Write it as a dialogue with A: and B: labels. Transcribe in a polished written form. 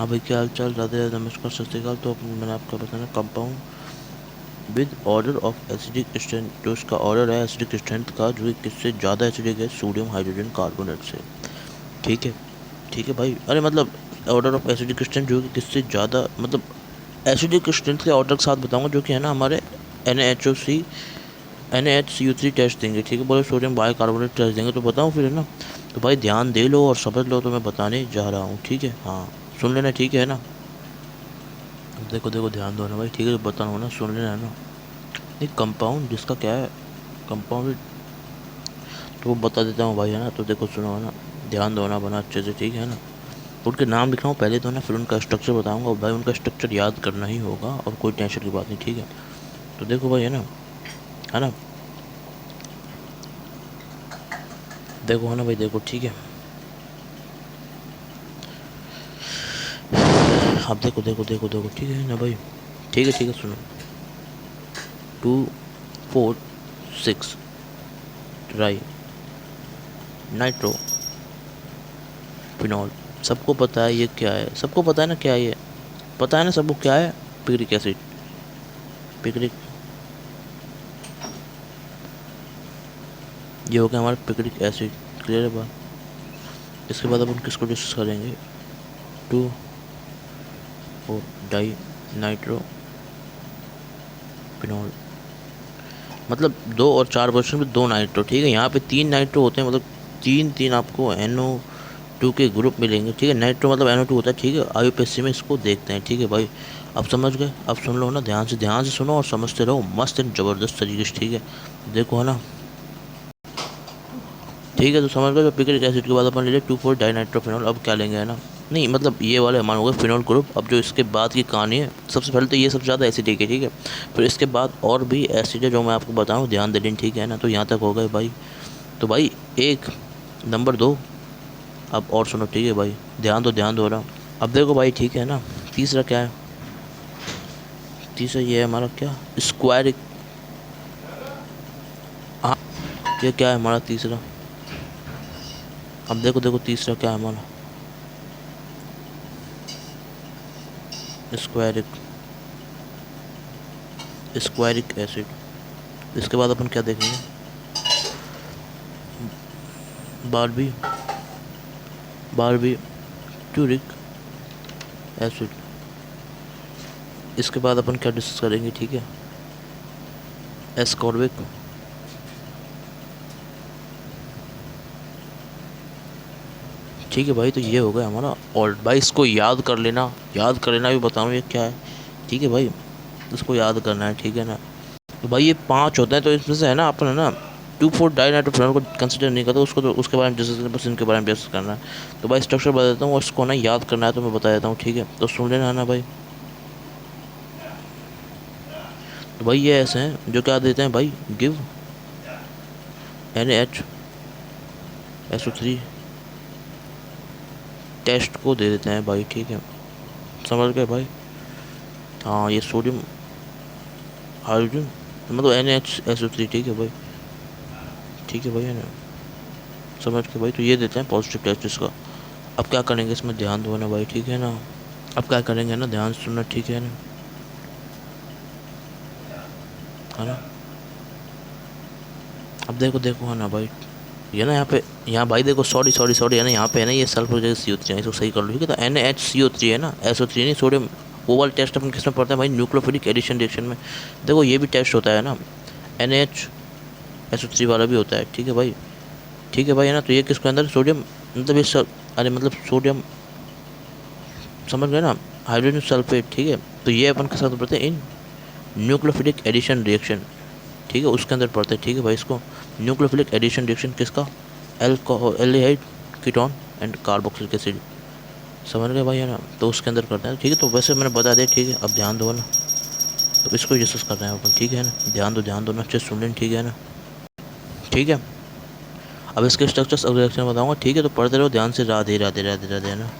A: हाँ भाई, क्या हाल चाल? राधे राधे, नमस्कार, सत श्री अकाल। तो मैंने आपको बताना compound with order of acidic strength, जो इसका ऑर्डर है एसिडिक स्ट्रेंथ का, जो कि किससे ज़्यादा एसिडिक है, सोडियम हाइड्रोजन कार्बोनेट से। ठीक है, ठीक है भाई। अरे मतलब ऑर्डर ऑफ एसिडिक स्ट्रेंथ जो कि किससे ज़्यादा, मतलब एसिडिक स्ट्रेंथ के ऑर्डर के साथ बताऊंगा, जो कि है ना हमारे NaHCO3 टेस्ट देंगे। ठीक है, बोले सोडियम बाइकार्बोनेट टेस्ट देंगे, तो बताऊँ फिर, है ना। तो भाई ध्यान दे लो और समझ लो, तो मैं बताने जा रहा हूँ। ठीक है, हाँ, सुन लेना, ठीक है ना। देखो देखो, ध्यान दो ना भाई, ठीक है, बता रहा हूँ ना, सुन लेना, है ना। एक कंपाउंड जिसका क्या है, कंपाउंड, तो वो बता देता हूँ भाई, है ना। तो देखो सुनो, है ना, ध्यान दो ना बना अच्छे से, ठीक है ना। उनके नाम लिख रहा हूँ पहले तो ना, फिर उनका स्ट्रक्चर बताऊँगा। और भाई उनका स्ट्रक्चर याद करना ही होगा, और कोई टेंशन की बात नहीं, ठीक है। तो देखो भाई, है ना, देखो, है ना भाई, देखो, ठीक है। अब देखो देखो देखो देखो, ठीक है ना भाई, ठीक है, सुनो। 2 4 6 ट्राई नाइट्रो फिनॉल। सबको पता है ये क्या है, सबको पता है ना क्या है ये, पता है ना सबको क्या है। पिक्रिक एसिड, पिक्रिक, ये हो गया हमारा पिक्रिक एसिड। क्लियर है बात। इसके बाद अपन किसको डिस्कस करेंगे? 2 4 डाई नाइट्रो फिनॉल। मतलब 2 और 4 पोजिशन में 2 नाइट्रो, ठीक है। यहाँ पे 3 नाइट्रो होते हैं, मतलब तीन तीन आपको NO2 के ग्रुप मिलेंगे, ठीक है। नाइट्रो मतलब NO2 होता है, ठीक है। आयुपेसी में इसको देखते हैं, ठीक है भाई। अब समझ गए? अब सुन लो ना, ध्यान से सुनो और समझते रहो मस्त एंड ज़बरदस्त तरीके से, ठीक है। देखो, है ना, ठीक है। तो समझ गए, तो पिक्रिक एसिड के बाद अपन ले लें 2 4 डाइनाइट्रोफिनॉल। अब क्या लेंगे, है ना। नहीं मतलब ये वाले हमारे हो गए फिनॉल ग्रुप। अब जो इसके बाद की कहानी है, सबसे पहले तो ये सबसे ज़्यादा एसिडिक है, ठीक है। फिर इसके बाद और भी एसिड है जो मैं आपको बताऊँ, ध्यान दे दें, ठीक है ना। तो यहाँ तक हो गए भाई। तो भाई एक, नंबर 2। अब और सुनो, ठीक है भाई, ध्यान दो रहा। अब देखो भाई, ठीक है ना, तीसरा क्या है? तीसरा ये है हमारा क्या, स्क्वायरिक। हाँ, ये क्या है हमारा तीसरा? अब देखो देखो, तीसरा क्या है हमारा? Squaric, squaric acid. इसके बाद अपन क्या देखेंगे? बारबी, बारबी ट्यूरिक एसिड। इसके बाद अपन क्या डिस्कस करेंगे, ठीक है? एस्कॉर्बिक, ठीक है भाई। तो ये हो गया हमारा। और भाई इसको याद कर लेना, याद कर लेना, भी बताऊँ ये क्या है, ठीक है भाई। इसको याद करना है, ठीक है ना। तो भाई ये 5 होते हैं, तो इसमें से है ना अपन, है ना, 2 4 डाइनाइट्रोफिनॉल को कंसिडर नहीं करता उसको, तो उसके बारे में डिस्कस, बस इनके बारे में डिस्कस करना है। तो भाई स्ट्रक्चर बता देता हूँ, और इसको ना याद करना है, तो मैं बता देता हूँ, ठीक है। तो सुन लेना, है ना भाई। तो भाई ये ऐसे हैं जो क्या देते हैं भाई, गिव NaHSO3 टेस्ट को दे देते हैं भाई, ठीक है। समझ गए भाई? हाँ, ये सोडियम हाइड्रोजन, मतलब NaHSO3, ठीक है भाई, ठीक है भाई, है ना। समझ के भाई, तो ये देते हैं पॉजिटिव टेस्ट इसका। अब क्या करेंगे, इसमें ध्यान दो ना भाई, ठीक है ना। अब क्या करेंगे ना, ध्यान से सुनना, ठीक है ना, है ना। अब देखो देखो, है ना भाई, ये ना यहाँ पे, यहाँ भाई देखो, सॉरी है ना, यहाँ पे है ना, ये सल्फर जगह CO3 है, इसको सही कर लो, ठीक है। तो NaHCO3 है ना, SO3 नहीं, सोडियम। वो वाला टेस्ट अपन किस में पढ़ते हैं भाई, न्यूक्लियोफिलिक एडिशन रिएक्शन में। देखो ये भी टेस्ट होता है ना, NaHSO3 वाला भी होता है, ठीक है भाई, ठीक है भाई, है ना। तो ये किसके अंदर सोडियम, मतलब ये अरे मतलब सोडियम, समझ गए ना, हाइड्रोजन सल्फेट, ठीक है। तो ये अपन के साथ पढ़ते हैं इन न्यूक्लियोफिलिक एडिशन रिएक्शन, ठीक है, उसके अंदर पढ़ते हैं, ठीक है भाई। इसको न्यूक्लियोफिलिक एडिशन रिएक्शन किसका, aldehyde ketone and carboxylic acid, समझ गए भाई, है ना। तो उसके अंदर करते हैं, ठीक है। तो वैसे मैंने बता दिया, ठीक है। अब ध्यान दो ना, तो इसको डिस्कस कर रहे हैं अपन, ठीक है ना। ध्यान दो ना, अच्छे स्टूडेंट, ठीक है ना, ठीक है। अब इसके स्ट्रक्चर्स और रिएक्शन बताऊंगा, ठीक है। तो पढ़ते रहो ध्यान से। राधे राधे राधे राधे, है ना।